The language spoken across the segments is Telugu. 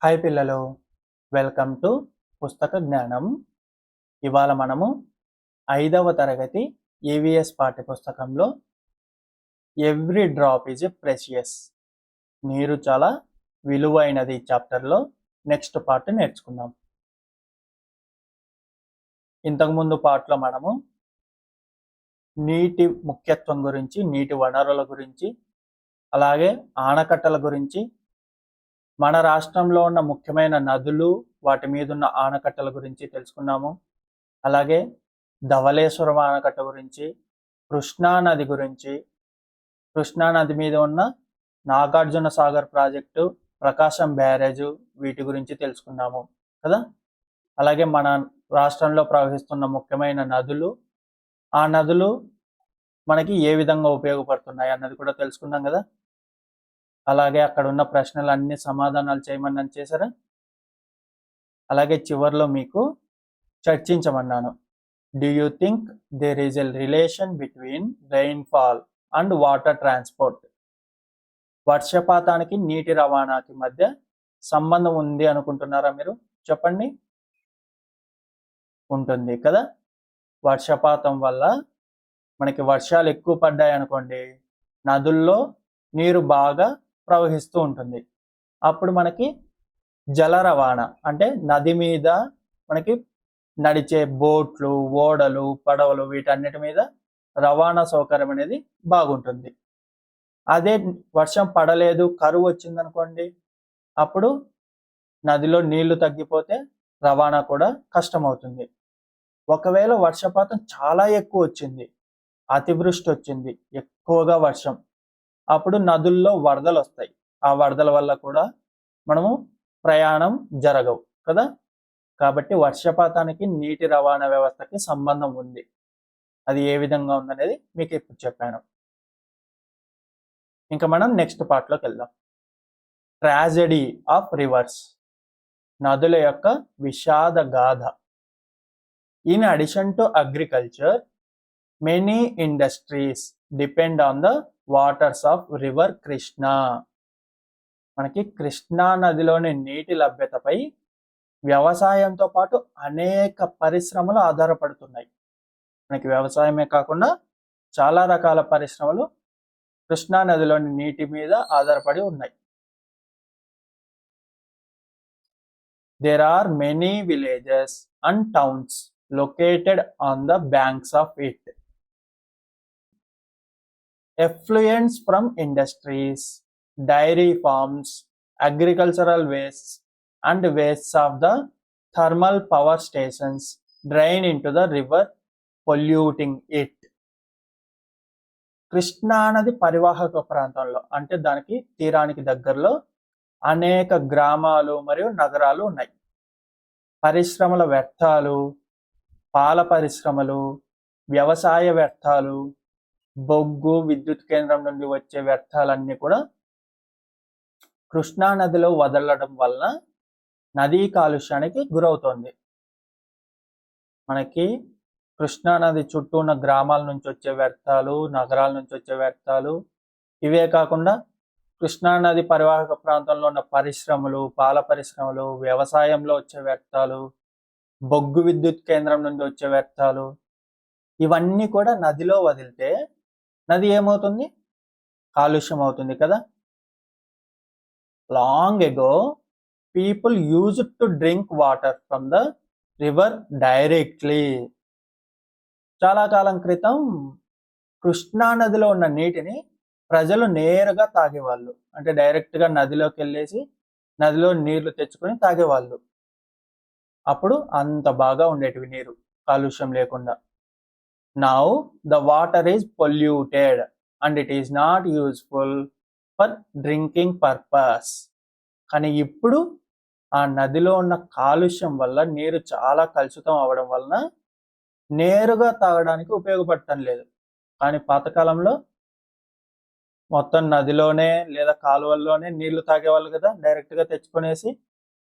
హాయ్ పిల్లలు, వెల్కమ్ టు పుస్తక జ్ఞానం. ఇవాళ మనము 5వ తరగతి EVS పాఠ్యపుస్తకంలో ఎవ్రీ డ్రాప్ ఈజ్ ప్రెషియస్, నీరు చాలా విలువైనది చాప్టర్లో నెక్స్ట్ పార్ట్ నేర్చుకుందాం. ఇంతకుముందు పార్ట్లో మనము నీటి ముఖ్యత్వం గురించి, నీటి వనరుల గురించి, అలాగే ఆనకట్టల గురించి, మన రాష్ట్రంలో ఉన్న ముఖ్యమైన నదులు, వాటి మీద ఉన్న ఆనకట్టల గురించి తెలుసుకున్నాము. అలాగే ధవళేశ్వరం ఆనకట్ట గురించి, కృష్ణానది గురించి, కృష్ణానది మీద ఉన్న నాగార్జున సాగర్ ప్రాజెక్టు, ప్రకాశం బ్యారేజు, వీటి గురించి తెలుసుకున్నాము కదా. అలాగే మన రాష్ట్రంలో ప్రవహిస్తున్న ముఖ్యమైన నదులు, ఆ నదులు మనకి ఏ విధంగా ఉపయోగపడుతున్నాయి అన్నది కూడా తెలుసుకున్నాం కదా. అలాగే అక్కడ ఉన్న ప్రశ్నలన్నీ సమాధానాలు చేయమని చేశారా. అలాగే చివరిలో మీకు చర్చించమన్నాను. Do you think there is a relation between rainfall and water transport? వర్షపాతానికి నీటి రవాణాకి మధ్య సంబంధం ఉంది అనుకుంటున్నారా మీరు? చెప్పండి. ఉంటుంది కదా. వర్షపాతం వల్ల మనకి వర్షాలు ఎక్కువ పడ్డాయి అనుకోండి, నదుల్లో నీరు బాగా ప్రవహిస్తూ ఉంటుంది. అప్పుడు మనకి జల రవాణా అంటే నది మీద మనకి నడిచే బోట్లు, ఓడలు, పడవలు, వీటన్నిటి మీద రవాణా సౌకర్యం అనేది బాగుంటుంది. అదే వర్షం పడలేదు, కరువు వచ్చిందనుకోండి, అప్పుడు నదిలో నీళ్లు తగ్గిపోతే రవాణా కూడా కష్టమవుతుంది. ఒకవేళ వర్షపాతం చాలా ఎక్కువ వచ్చింది, అతివృష్టి వచ్చింది, ఎక్కువగా వర్షం, అప్పుడు నదుల్లో వరదలు వస్తాయి. ఆ వరదల వల్ల కూడా మనము ప్రయాణం జరగవు కదా. కాబట్టి వర్షపాతానికి నీటి రవాణా వ్యవస్థకి సంబంధం ఉంది. అది ఏ విధంగా ఉందనేది మీకు ఇప్పుడు చెప్పాను. ఇంకా మనం నెక్స్ట్ పార్ట్లోకి వెళ్దాం. ట్రాజెడీ ఆఫ్ రివర్స్, నదుల యొక్క విషాద గాథ. In addition to agriculture, many industries depend on the waters of river Krishna. మనకి కృష్ణా నదిలోని నీటి లభ్యతపై వ్యవసాయంతో పాటు అనేక పరిశ్రమలు ఆధారపడుతున్నాయి. మనకి వ్యవసాయమే కాకుండా చాలా రకాల పరిశ్రమలు కృష్ణా నదిలోని నీటి మీద ఆధారపడి ఉన్నాయి. There are many villages and towns located on the banks of it. Effluents from industries, dairy farms, agricultural wastes, and wastes of the thermal power stations drain into the river, polluting it. Krishna నది పరివాహక ప్రాంతంలో అంటే దానికి తీరానికి దగ్గరలో అనేక గ్రామాలు మరియు నగరాలు ఉన్నాయి. పరిశ్రమల వ్యర్థాలు, పాల పరిశ్రమలు, వ్యవసాయ వ్యర్థాలు, బొగ్గు, విద్యుత్ కేంద్రం నుండి వచ్చే వ్యర్థాలన్నీ కూడా కృష్ణా నదిలో వదలడం వలన నదీ కాలుష్యానికి గురవుతోంది. మనకి కృష్ణా నది చుట్టూ ఉన్న గ్రామాల నుంచి వచ్చే వ్యర్థాలు, నగరాల నుంచి వచ్చే వ్యర్థాలు, ఇవే కాకుండా కృష్ణా నది పరివాహక ప్రాంతంలో ఉన్న పరిశ్రమలు, పాల పరిశ్రమలు, వ్యవసాయంలో వచ్చే వ్యర్థాలు, బొగ్గు విద్యుత్ కేంద్రం నుండి వచ్చే వ్యర్థాలు, ఇవన్నీ కూడా నదిలో వదిలితే నది ఏమవుతుంది? కాలుష్యం అవుతుంది కదా. Long ago people used to drink water from the river directly. చాలా కాలం క్రితం కృష్ణా నదిలో ఉన్న నీటిని ప్రజలు నేరుగా తాగేవాళ్ళు. అంటే డైరెక్ట్గా నదిలోకి వెళ్ళేసి నదిలో నీళ్లు తెచ్చుకొని తాగేవాళ్ళు. అప్పుడు అంత బాగా ఉండేటివి నీరు, కాలుష్యం లేకుండా. Now the water is polluted and it is not useful for drinking purpose. కానీ ఇప్పుడు ఆ నదిలో ఉన్న కాలుష్యం వల్ల నీరు చాలా కలుషితం అవ్వడం వలన నేరుగా తాగడానికి ఉపయోగపడటం లేదు. కానీ పాతకాలంలో మొత్తం నదిలోనే లేదా కాలువల్లోనే నీళ్లు తాగేవాళ్ళు కదా, డైరెక్ట్గా తెచ్చుకునేసి.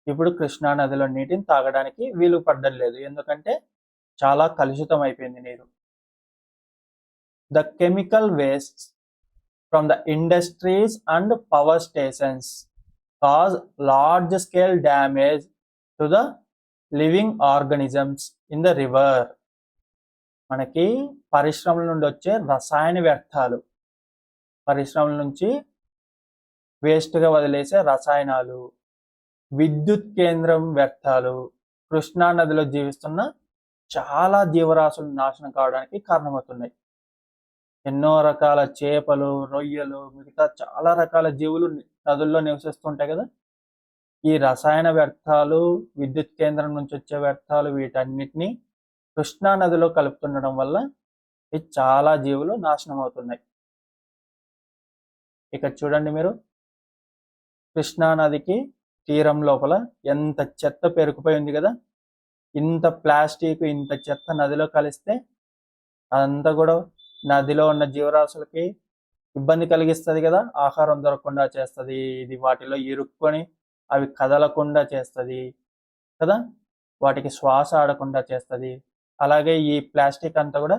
ఇప్పుడు కృష్ణా నదిలో నీటిని తాగడానికి వీలు పడడం లేదు, ఎందుకంటే చాలా కలుషితం అయిపోయింది నీరు. The chemical waste from the industries and power stations cause large scale damage to the living organisms in the river. మనకి పరిశ్రమల నుండి వచ్చే రసాయన వ్యర్థాలు, పరిశ్రమల నుంచి వేస్ట్గా వదిలేసే రసాయనాలు, విద్యుత్ కేంద్రం వ్యర్థాలు కృష్ణా నదిలో జీవిస్తున్న చాలా జీవరాశులు నాశనం కావడానికి కారణమవుతున్నాయి. ఎన్నో రకాల చేపలు, రొయ్యలు, మిగతా చాలా రకాల జీవులు నదుల్లో నివసిస్తుంటాయి కదా. ఈ రసాయన వ్యర్థాలు, విద్యుత్ కేంద్రం నుంచి వచ్చే వ్యర్థాలు, వీటన్నిటిని కృష్ణా నదిలో కలుపుతుండడం వల్ల ఈ చాలా జీవులు నాశనం అవుతున్నాయి. ఇక్కడ చూడండి మీరు, కృష్ణా నదికి తీరం లోపల ఎంత చెత్త పేరుకుపోయి ఉంది కదా. ఇంత ప్లాస్టిక్, ఇంత చెత్త నదిలో కలిస్తే అదంతా కూడా నదిలో ఉన్న జీవరాశులకి ఇబ్బంది కలిగిస్తుంది కదా. ఆహారం దొరకకుండా చేస్తుంది, ఇది వాటిలో ఇరుక్కొని అవి కదలకుండా చేస్తుంది కదా, వాటికి శ్వాస ఆడకుండా చేస్తుంది. అలాగే ఈ ప్లాస్టిక్ అంతా కూడా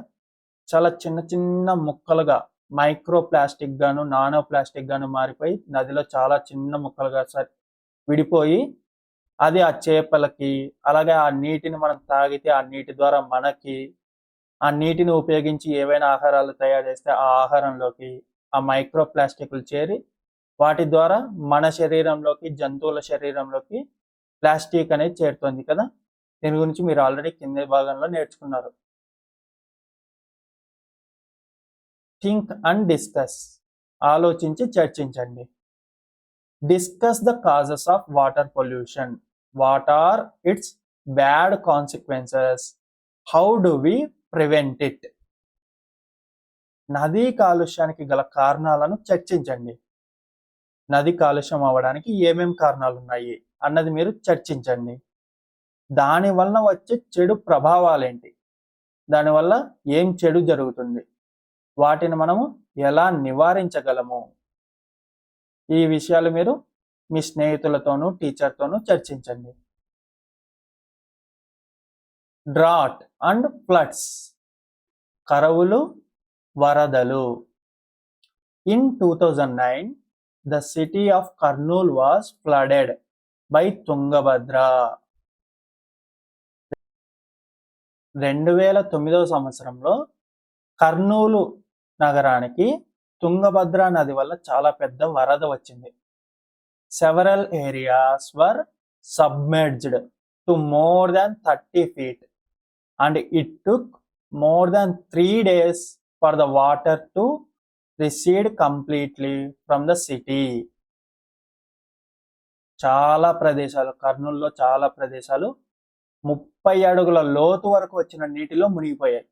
చాలా చిన్న చిన్న ముక్కలుగా మైక్రో ప్లాస్టిక్ గాను, నానో ప్లాస్టిక్ గాను మారిపోయి నదిలో చాలా చిన్న ముక్కలుగా విడిపోయి అది ఆ చేపలకి, అలాగే ఆ నీటిని మనం తాగితే ఆ నీటి ద్వారా మనకి, ఆ నీటిని ఉపయోగించి ఏవైనా ఆహారాలు తయారు చేస్తే ఆ ఆహారంలోకి ఆ మైక్రో ప్లాస్టిక్లు చేరి వాటి ద్వారా మన శరీరంలోకి, జంతువుల శరీరంలోకి ప్లాస్టిక్ అనేది చేరుతుంది కదా. దీని గురించి మీరు ఆల్రెడీ కింద భాగంలో నేర్చుకున్నారు. థింక్ అండ్ డిస్కస్, ఆలోచించి చర్చించండి. Discuss the causes of water pollution. What are its bad consequences? How do we prevent it? నదీ కాలుష్యానికి గల కారణాలను చర్చించండి. నది కాలుష్యం అవ్వడానికి ఏమేం కారణాలు ఉన్నాయి అన్నది మీరు చర్చించండి. దానివల్ల వచ్చే చెడు ప్రభావాలేంటి, దానివల్ల ఏం చెడు జరుగుతుంది, వాటిని మనము ఎలా నివారించగలము, ఈ విషయాలు మీరు మీ స్నేహితులతోనూ టీచర్తోనూ చర్చించండి. డ్రాట్ అండ్ ఫ్లడ్స్, కరువులు, వరదలు. In 2009 the city of Kurnool was flooded by Tungabhadra. 2009వ సంవత్సరంలో కర్నూలు నగరానికి తుంగభద్ర నది వల్ల చాలా పెద్ద వరద వచ్చింది. Several areas were submerged to more than 30 feet and it took more than 3 days for the water to recede completely from the city. చాలా ప్రదేశాలు, కర్నూలులో చాలా ప్రదేశాలు 30 అడుగుల లోతు వరకు వచ్చిన నీటిలో మునిగిపోయాయి.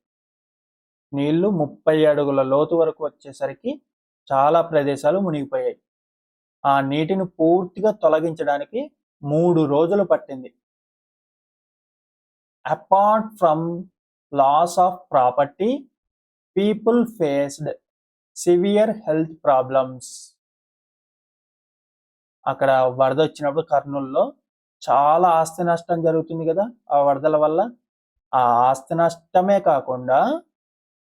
నీళ్లు 30 అడుగుల లోతు వరకు వచ్చేసరికి చాలా ప్రదేశాలు మునిగిపోయాయి. ఆ నీటిని పూర్తిగా తొలగించడానికి 3 రోజులు పట్టింది. Apart from loss of property, people faced severe health problems. అక్కడ వరద వచ్చినప్పుడు కర్నూలులో చాలా ఆస్తి నష్టం జరుగుతుంది కదా ఆ వరదల వల్ల. ఆ ఆస్తి నష్టమే కాకుండా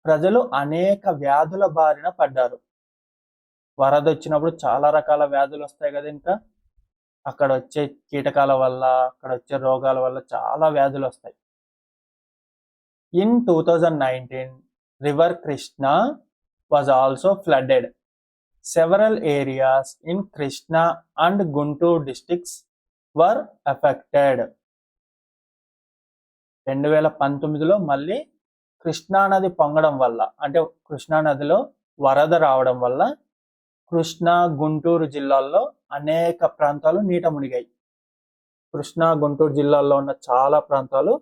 ప్రజలు అనేక వ్యాధుల బారిన పడ్డారు. వరద వచ్చినప్పుడు చాలా రకాల వ్యాధులు వస్తాయి కదా, ఇంకా అక్కడ వచ్చే కీటకాల వల్ల, అక్కడ వచ్చే రోగాల వల్ల చాలా వ్యాధులు వస్తాయి. In 2019 river Krishna was also flooded. Several areas in Krishna and Guntur districts were affected. 2019లో మళ్ళీ కృష్ణా నది పొంగడం వల్ల, అంటే కృష్ణా నదిలో వరద రావడం వల్ల కృష్ణా, గుంటూరు జిల్లాల్లో అనేక ప్రాంతాలు నీట మునిగాయి. కృష్ణా, గుంటూరు జిల్లాల్లో ఉన్న చాలా ప్రాంతాలు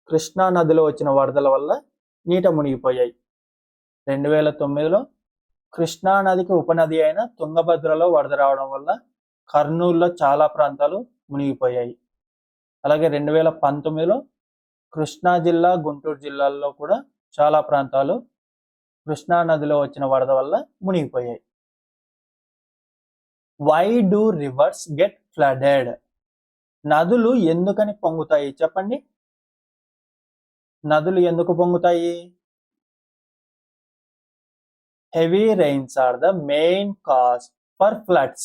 కృష్ణా నదిలో వచ్చిన వరదల వల్ల నీట మునిగిపోయాయి. 2009లో కృష్ణా నదికి ఉపనది అయిన తుంగభద్రలో వరద రావడం వల్ల కర్నూలులో చాలా ప్రాంతాలు మునిగిపోయాయి. అలాగే 2019లో కృష్ణా జిల్లా, గుంటూరు జిల్లాల్లో కూడా చాలా ప్రాంతాలు కృష్ణా నదిలో వచ్చిన వరద వల్ల మునిగిపోయాయి. Why do rivers get flooded? నదులు ఎందుకని పొంగుతాయి చెప్పండి. నదులు ఎందుకు పొంగుతాయి? Heavy rains are the main cause for floods.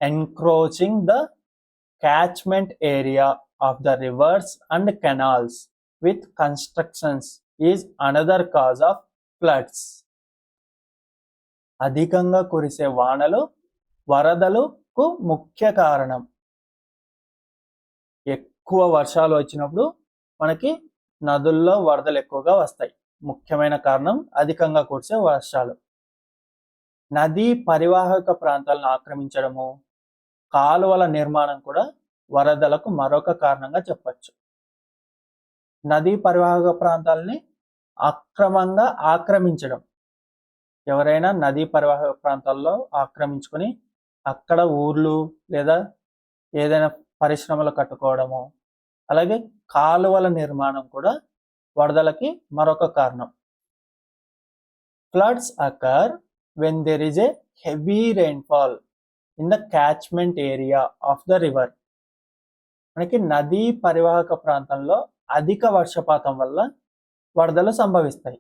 Encroaching the catchment area of the rivers and canals with constructions is another cause of floods. అధికంగా కురిసే వానలు వరదలకు ముఖ్య కారణం. ఎక్కువ వర్షాలు వచ్చినప్పుడు మనకి నదుల్లో వరదలు ఎక్కువగా వస్తాయి. ముఖ్యమైన కారణం అధికంగా కురిసే వర్షాలు. నదీ పరివాహక ప్రాంతాలను ఆక్రమించడము, కాలువల నిర్మాణం కూడా వరదలకు మరొక కారణంగా చెప్పచ్చు. నదీ పరివాహక ప్రాంతాలని అక్రమంగా ఆక్రమించడం, ఎవరైనా నదీ పరివాహక ప్రాంతాల్లో ఆక్రమించుకొని అక్కడ ఊర్లు లేదా ఏదైనా పరిశ్రమలు కట్టుకోవడము, అలాగే కాలువల నిర్మాణం కూడా వరదలకి మరొక కారణం. Floods occur when there is a heavy rainfall in the catchment area of the river. మనకి నదీ పరివాహక ప్రాంతంలో అధిక వర్షపాతం వల్ల వరదలు సంభవిస్తాయి.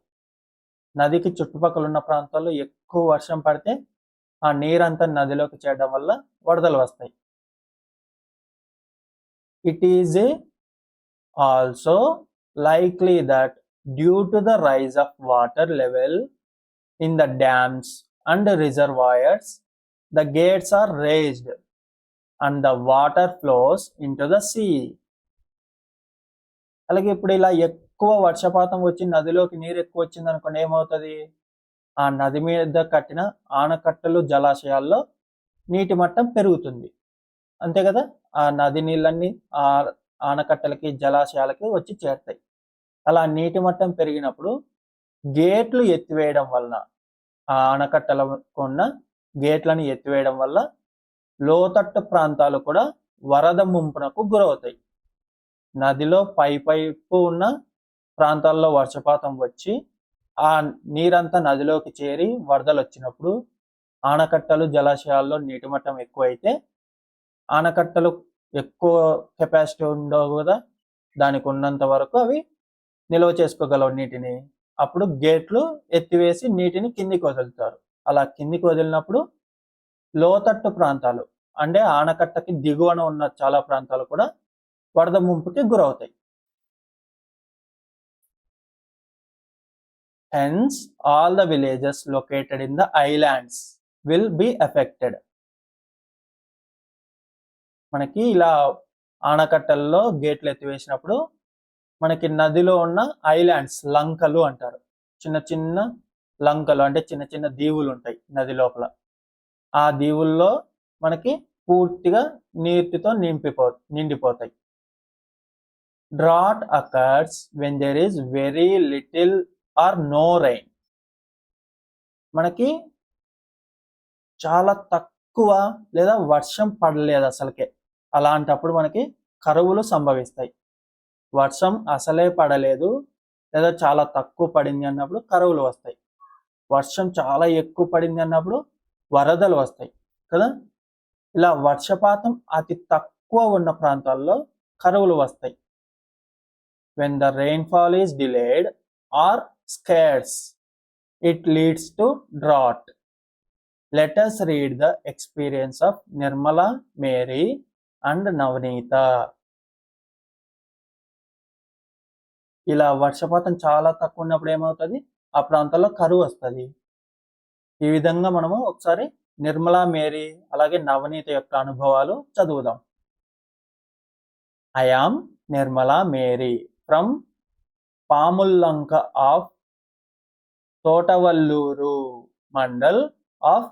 నదికి చుట్టుపక్కల ఉన్న ప్రాంతాల్లో ఎక్కువ వర్షం పడితే ఆ నీరంతా నదిలోకి చేరడం వల్ల వరదలు వస్తాయి. It is also likely that due to the rise of water level in the dams and reservoirs, the gates are raised and the water flows into the sea. అలాగే ఇప్పుడు ఇలా ఎక్కువ వర్షపాతం వచ్చి నదిలోకి నీరు ఎక్కువ వచ్చింది అనుకోండి, ఏమవుతుంది? ఆ నది మీద కట్టిన ఆనకట్టలు జలాశయాల్లో నీటి మట్టం పెరుగుతుంది, అంతే కదా? ఆ నది నీళ్ళన్నీ ఆ ఆనకట్టలకి జలాశయాలకి వచ్చి చేరుతాయి. అలా నీటి మట్టం పెరిగినప్పుడు గేట్లు ఎత్తివేయడం వలన, ఆ ఆనకట్టలకు ఉన్న గేట్లను ఎత్తివేయడం వల్ల లోతట్టు ప్రాంతాలు కూడా వరద ముంపునకు గురవుతాయి. నదిలో పైపు ఉన్న ప్రాంతాల్లో వర్షపాతం వచ్చి ఆ నీరంతా నదిలోకి చేరి వరదలు వచ్చినప్పుడు ఆనకట్టలు జలాశయాల్లో నీటి మట్టం ఎక్కువైతే, ఆనకట్టలు ఎక్కువ కెపాసిటీ ఉండవు కదా, దానికి ఉన్నంత వరకు అవి నిల్వ చేసుకోగలవు నీటిని. అప్పుడు గేట్లు ఎత్తివేసి నీటిని కిందికి వదులుతారు. అలా కిందికి వదిలినప్పుడు లోతట్టు ప్రాంతాలు అంటే ఆనకట్టకి దిగువన ఉన్న చాలా ప్రాంతాలు కూడా వరద ముంపుకి గురవుతాయి. Hence, all the villages located in the islands will be affected. మనకి ఇలా ఆనకట్టల్లో గేట్లు ఎత్తివేసినప్పుడు మనకి నదిలో ఉన్న ఐలాండ్స్, లంకలు అంటారు. చిన్న చిన్న లంకలు అంటే చిన్న చిన్న దీవులు ఉంటాయి నది లోపల. ఆ దీవుల్లో మనకి పూర్తిగా నీటితో నిండిపోతాయి. Drought occurs when there is very little or no rain. మనకి చాలా తక్కువ లేదా వర్షం పడలేదు అసలుకే, అలాంటప్పుడు మనకి కరువులు సంభవిస్తాయి. వర్షం అసలే పడలేదు లేదా చాలా తక్కువ పడింది అన్నప్పుడు కరువులు వస్తాయి. వర్షం చాలా ఎక్కువ పడింది అన్నప్పుడు వరదలు వస్తాయి కదా. ఇలా వర్షపాతం అతి తక్కువ ఉన్న ప్రాంతాల్లో కరువులు వస్తాయి. when the rainfall is delayed or scarce, it leads to drought. Let us read the experience of Nirmala, Mary and Navneeta. ఇలా వర్షపాతం చాలా తక్కువ ఉన్నప్పుడు ఏమవుతుంది? ఆ ప్రాంతాల్లో కరువు వస్తుంది. ఈ విధంగా మనము ఒకసారి నిర్మలా, మేరీ అలాగే నవనీత యొక్క అనుభవాలు చదువుదాం. I am Nirmala Mary from Pamullanka of Totavalluru Mandal of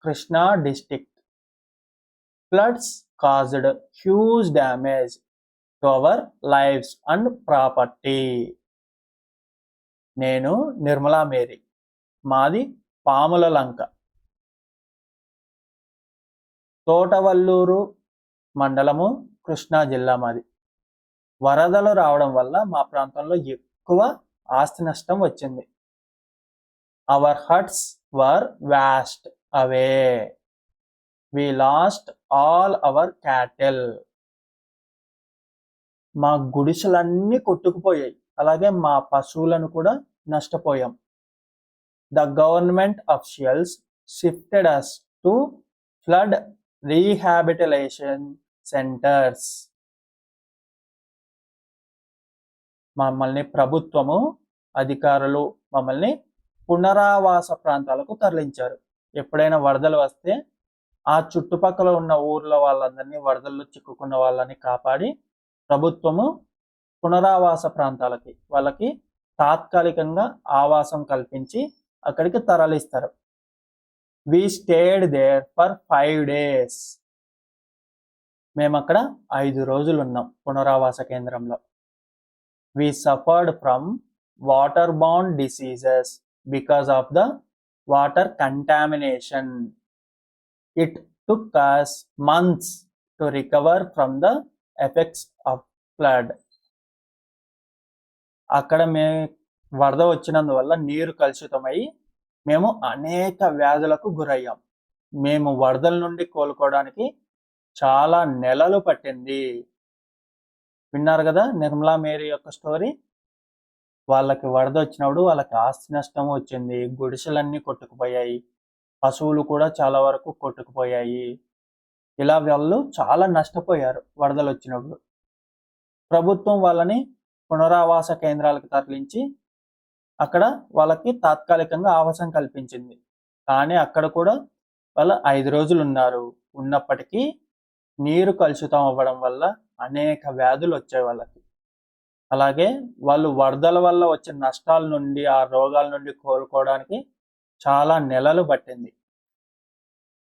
Krishna district. Floods caused huge damage to our lives and property. నేను నిర్మలా మేరీ, మాది పాముల లంక, తోటవల్లూరు మండలము, కృష్ణా జిల్లా మాది. వరదలు రావడం వల్ల మా ప్రాంతంలో ఎక్కువ ఆస్తి నష్టం వచ్చింది. Our huts were washed away. We lost all our cattle. మా గుడిసెలన్నీ కొట్టుకుపోయాయి, అలాగే మా పశువులను కూడా నష్టపోయాం. The government officials shifted us to flood rehabilitation centres. మమ్మల్ని ప్రభుత్వము అధికారులు మమ్మల్ని పునరావాస ప్రాంతాలకు తరలించారు. ఎప్పుడైనా వరదలు వస్తే ఆ చుట్టుపక్కల ఉన్న ఊర్ల వాళ్ళందరినీ, వరదల్లో చిక్కుకున్న వాళ్ళని కాపాడి ప్రభుత్వము పునరావాస ప్రాంతాలకి వాళ్ళకి తాత్కాలికంగా ఆవాసం కల్పించి అక్కడికి తరలిస్తారు. We stayed there for 5 days. మేము అక్కడ 5 రోజులు ఉన్నాం పునరావాస కేంద్రంలో. We suffered from water bound diseases because of the water contamination. It took us months to recover from the effects of flood. అక్కడ వరద వచ్చినందువల్ల నీరు కలుషితమై మేము అనేక వ్యాధులకు గురయ్యాం. మేము వరదల నుండి కోలుకోవడానికి చాలా నెలలు పట్టింది. విన్నారు కదా నిర్మలా మేరీ యొక్క స్టోరీ. వాళ్ళకి వరద వచ్చినప్పుడు వాళ్ళకి ఆస్తి నష్టం వచ్చింది, గుడిసెలన్నీ కొట్టుకుపోయాయి, పశువులు కూడా చాలా వరకు కొట్టుకుపోయాయి. ఇలా వాళ్ళు చాలా నష్టపోయారు వరదలు వచ్చినప్పుడు. ప్రభుత్వం వాళ్ళని పునరావాస కేంద్రాలకు తరలించి అక్కడ వాళ్ళకి తాత్కాలికంగా ఆవాసం కల్పించింది. కానీ అక్కడ కూడా వాళ్ళు 5 రోజులు ఉన్నారు. ఉన్నప్పటికీ నీరు కలుషితం అవ్వడం వల్ల అనేక వ్యాధులు వచ్చాయి వాళ్ళకి. అలాగే వాళ్ళు వరదల వల్ల వచ్చిన నష్టాల నుండి, ఆ రోగాల నుండి కోలుకోవడానికి చాలా నెలలు పట్టింది.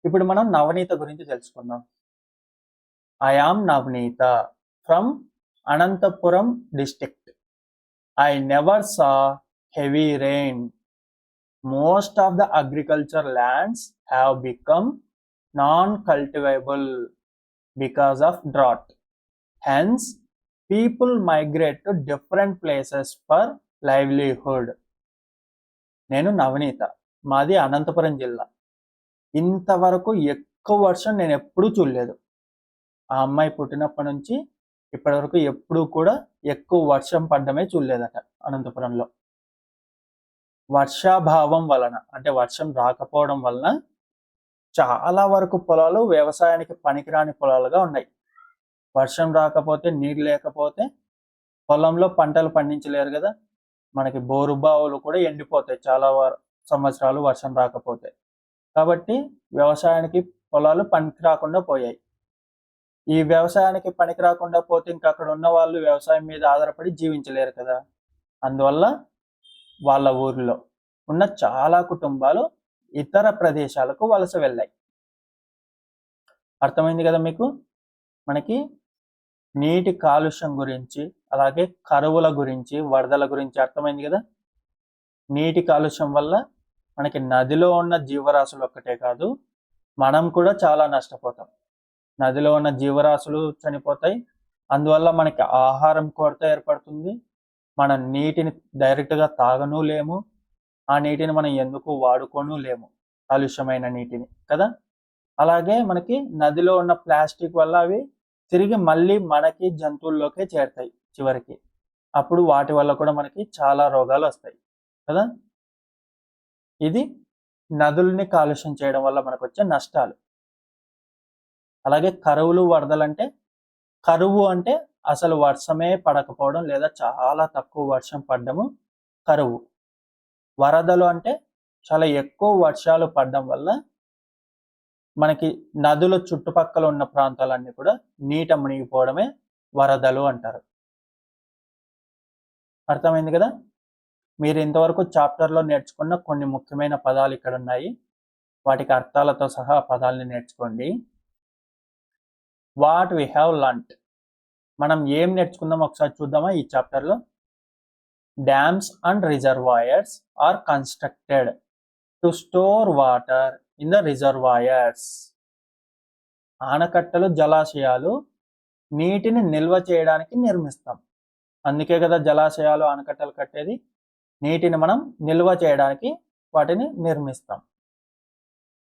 ఇప్పుడు మనం నవనీత గురించి తెలుసుకుందాం. I am Navaneetha from Anantapur district. I never saw heavy rain. Most of the agriculture lands have become non-cultivable because of drought. Hence, people migrate to different places for livelihood. నేను నవనీత, మాది అనంతపురం జిల్లా. ఇంతవరకు ఎక్కువ వర్షం నేను ఎప్పుడూ చూడలేదు. ఆ అమ్మాయి పుట్టినప్పటి నుంచి ఇప్పటి వరకు ఎప్పుడూ కూడా ఎక్కువ వర్షం పడ్డమే చూడలేదట అనంతపురంలో. వర్షాభావం వలన, అంటే వర్షం రాకపోవడం వలన చాలా వరకు పొలాలు వ్యవసాయానికి పనికిరాని పొలాలుగా ఉన్నాయి. వర్షం రాకపోతే, నీరు లేకపోతే పొలంలో పంటలు పండించలేరు కదా. మనకి బోరు బావులు కూడా ఎండిపోతాయి చాలా సంవత్సరాలు వర్షం రాకపోతే. కాబట్టి వ్యవసాయానికి పొలాలు పనికి రాకుండా పోయాయి. ఈ వ్యవసాయానికి పనికి రాకుండా పోతే ఇంకా అక్కడ ఉన్న వాళ్ళు వ్యవసాయం మీద ఆధారపడి జీవించలేరు కదా. అందువల్ల వాళ్ళ ఊరిలో ఉన్న చాలా కుటుంబాలు ఇతర ప్రదేశాలకు వలస వెళ్ళాయి. అర్థమైంది కదా మీకు? మనకి నీటి కాలుష్యం గురించి, అలాగే కరువుల గురించి, వరదల గురించి అర్థమైంది కదా. నీటి కాలుష్యం వల్ల మనకి నదిలో ఉన్న జీవరాశులు ఒక్కటే కాదు, మనం కూడా చాలా నష్టపోతాం. నదిలో ఉన్న జీవరాశులు చనిపోతాయి. అందువల్ల మనకి ఆహారం కొరత ఏర్పడుతుంది. మనం నీటిని డైరెక్ట్గా తాగను లేము. ఆ నీటిని మనం ఎందుకు వాడుకోను లేము, కాలుష్యమైన నీటిని కదా. అలాగే మనకి నదిలో ఉన్న ప్లాస్టిక్ వల్ల అవి తిరిగి మళ్ళీ మనకి జంతువుల్లోకే చేరుతాయి చివరికి. అప్పుడు వాటి వల్ల కూడా మనకి చాలా రోగాలు వస్తాయి కదా. ఇది నదుల్ని కాలుష్యం చేయడం వల్ల మనకు వచ్చే నష్టాలు. అలాగే కరువులు, వరదలు అంటే, కరువు అంటే అసలు వర్షమే పడకపోవడం లేదా చాలా తక్కువ వర్షం పడ్డము కరువు. వరదలు అంటే చాలా ఎక్కువ వర్షాలు పడడం వల్ల మనకి నదుల చుట్టుపక్కల ఉన్న ప్రాంతాలన్నీ కూడా నీట మునిగిపోవడమే వరదలు అంటారు. అర్థమైంది కదా. మీరు ఇంతవరకు చాప్టర్లో నేర్చుకున్న కొన్ని ముఖ్యమైన పదాలు ఇక్కడ ఉన్నాయి. వాటికి అర్థాలతో సహా పదాలని నేర్చుకోండి. వాట్ వి హ్యావ్ లర్న్డ్, మనం ఏం నేర్చుకుందాం ఒకసారి చూద్దామా ఈ చాప్టర్లో. Dams and reservoirs are constructed to store water in the reservoirs. ఆనకట్టలు, జలాశయాలు నీటిని నిల్వ చేయడానికి నిర్మిస్తాం. అందుకే కదా జలాశయాలు, ఆనకట్టలు కట్టేది. నీటిని మనం నిల్వ చేయడానికి వాటిని నిర్మిస్తాం.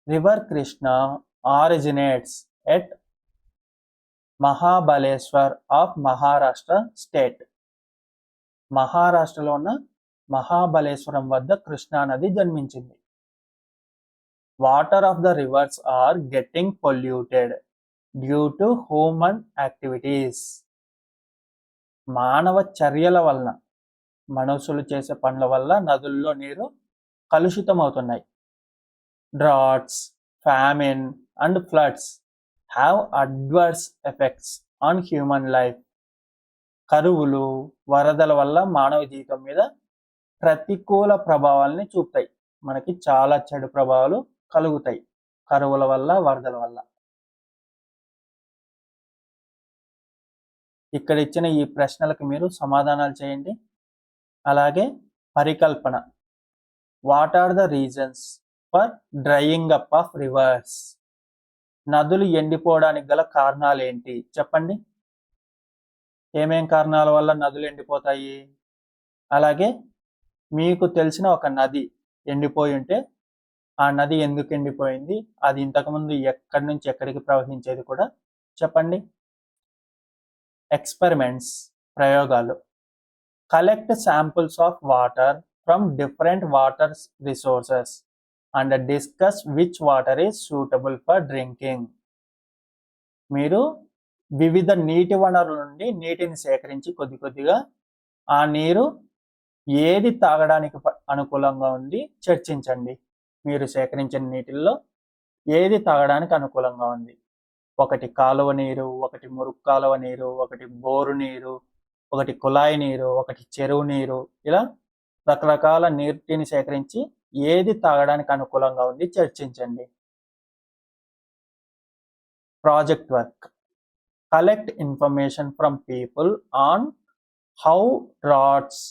River Krishna originates at Mahabaleshwar of Maharashtra state. మహారాష్ట్రలో ఉన్న మహాబలేశ్వరం వద్ద కృష్ణా నది జన్మించింది. Water of the rivers are getting polluted due to human activities. మానవ చర్యల వలన, మనుషులు చేసే పనుల వల్ల నదుల్లో నీరు కలుషితమవుతున్నాయి. Droughts, famine and floods have adverse effects on human life. కరువులు, వరదల వల్ల మానవ జీవితం మీద ప్రతికూల ప్రభావాలని చూపుతాయి. మనకి చాలా చెడు ప్రభావాలు కలుగుతాయి కరువుల వల్ల, వరదల వల్ల. ఇక్కడ ఇచ్చిన ఈ ప్రశ్నలకు మీరు సమాధానాలు చేయండి. అలాగే పరికల్పన. What are the reasons for drying up of rivers? నదులు ఎండిపోవడానికి గల కారణాలు ఏంటి చెప్పండి. ఏమేం కారణాల వల్ల నదులు ఎండిపోతాయి? అలాగే మీకు తెలిసిన ఒక నది ఎండిపోయి ఉంటే ఆ నది ఎందుకు ఎండిపోయింది, అది ఇంతకుముందు ఎక్కడి నుంచి ఎక్కడికి ప్రవహించేది కూడా చెప్పండి. ఎక్స్పెరిమెంట్స్, ప్రయోగాలు. Collect samples of water from different water resources and discuss which water is suitable for drinking. మీరు వివిధ నీటి వనరుల నుండి నీటిని సేకరించి కొద్ది కొద్దిగా ఆ నీరు ఏది తాగడానికి అనుకూలంగా ఉంది చర్చించండి. మీరు సేకరించిన నీటిల్లో ఏది తాగడానికి అనుకూలంగా ఉంది. ఒకటి కాలువ నీరు, ఒకటి మురుగు కాలువ నీరు, ఒకటి బోరు నీరు, ఒకటి కుళాయి నీరు, ఒకటి చెరువు నీరు, ఇలా రకరకాల నీటిని సేకరించి ఏది తాగడానికి అనుకూలంగా ఉంది చర్చించండి. Project work. Collect information from people on how droughts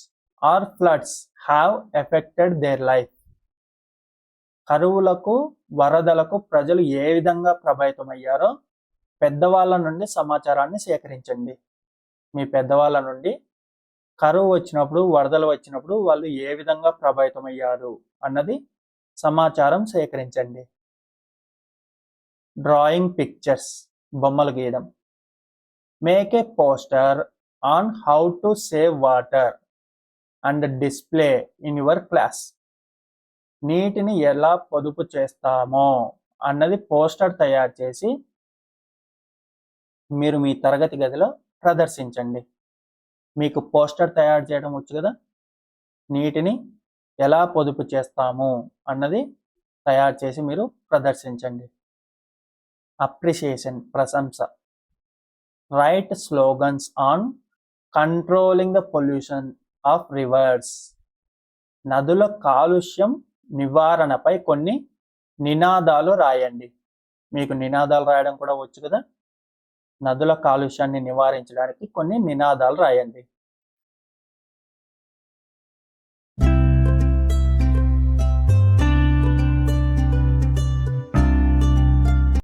or floods have affected their life. కరువులకు, వరదలకు ప్రజలు ఏ విధంగా ప్రభావితమయ్యారో పెద్దవాళ్ళ నుండి సమాచారాన్ని సేకరించండి. మీ పెద్దవాళ్ళ నుండి కరువు వచ్చినప్పుడు, వరదలు వచ్చినప్పుడు వాళ్ళు ఏ విధంగా ప్రభావితమయ్యారు అన్నది సమాచారం సేకరించండి. డ్రాయింగ్ పిక్చర్స్, బొమ్మలు గీయడం. Make a poster on how to save water and display in your class. నీటిని ఎలా పొదుపు చేస్తామో అన్నది పోస్టర్ తయారు చేసి మీరు మీ తరగతి గదిలో ప్రదర్శించండి. మీకు పోస్టర్ తయారు చేయడం వచ్చు కదా, నీటిని ఎలా పొదుపు చేస్తాము అన్నది తయారు చేసి మీరు ప్రదర్శించండి. అప్రిషియేషన్, ప్రశంస. Right slogans on controlling the pollution of reverse. నదుల కాలుష్యం నివారణపై కొన్ని నినాదాలు రాయండి. మీకు నినాదాలు రాయడం కూడా వచ్చు కదా, నదుల కాలుష్యాన్ని నివారించడానికి కొన్ని నినాదాలు రాయండి.